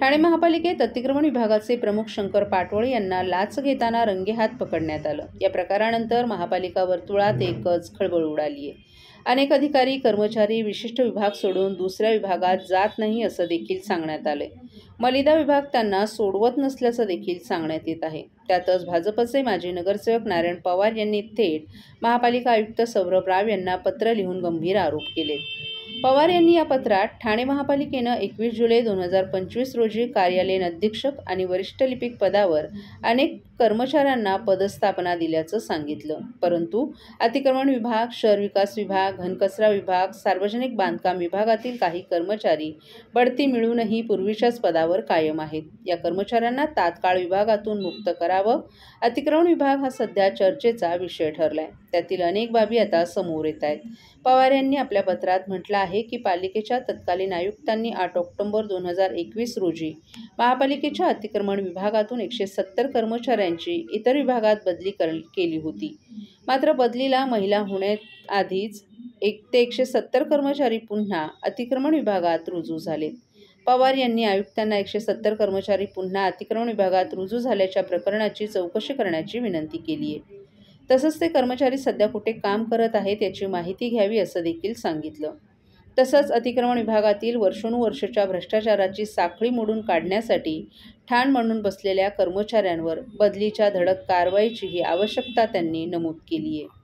ठाणे महापालिकेत अतिक्रमण विभागाचे प्रमुख शंकर पाटोळे यांना लाच घेताना रंगेहात पकडण्यात आलं। या प्रकारानंतर महापालिका वर्तुळात एकच खळबळ उडाली आहे। अनेक अधिकारी कर्मचारी विशिष्ट विभाग सोडून दुसऱ्या विभागात जात नाही असं देखील सांगण्यात आलंय। मलिदा विभाग त्यांना सोडवत नसल्याचं देखील सांगण्यात येत आहे। त्यातच भाजपचे माजी नगरसेवक नारायण पवार यांनी थेट महापालिका आयुक्त सौरभ राव यांना पत्र लिहून गंभीर आरोप केले। पवार यांनी या पत्रात ठाणे महापालिकेनं 21 जुलै 2025 रोजी कार्यालयीन अधीक्षक आणि वरिष्ठ लिपिक पदावर अनेक कर्मचाऱ्यांना पदस्थापना दिल्याचं सांगितलं। परंतु अतिक्रमण विभाग, शहर विकास विभाग, घनकचरा विभाग, सार्वजनिक बांधकाम विभागातील काही कर्मचारी बढती मिळूनही पूर्वीच्याच पदावर कायम आहेत। या कर्मचाऱ्यांना तात्काळ विभागातून मुक्त करावं। अतिक्रमण विभाग हा सध्या चर्चेचा विषय ठरलाय। त्यातील अनेक बाबी आता समोर येत आहेत। पवार यांनी आपल्या पत्रात म्हटलं आहे की पालिकेच्या तत्कालीन आयुक्तांनी 8 ऑक्टोबर 2021 रोजी महापालिकेच्या अतिक्रमण विभागातून 170 कर्मचाऱ्यांची इतर विभागात बदली केली होती। मात्र बदलीला महिला होण्याआधीच 1 ते 170 कर्मचारी पुन्हा अतिक्रमण विभागात रुजू झालेत। पवार यांनी आयुक्तांना 170 कर्मचारी पुन्हा अतिक्रमण विभागात रुजू झाल्याच्या प्रकरणाची चौकशी करण्याची विनंती केली आहे। तसंच ते कर्मचारी सध्या कुठे काम करत आहेत याची माहिती घ्यावी असं देखील सांगितलं। तसंच अतिक्रमण विभागातील वर्षानुवर्षाच्या भ्रष्टाचाराची साखळी मोडून काढण्यासाठी ठाण मांडून बसलेल्या कर्मचाऱ्यांवर बदलीच्या धडक कारवाईचीही आवश्यकता त्यांनी नमूद केली आहे।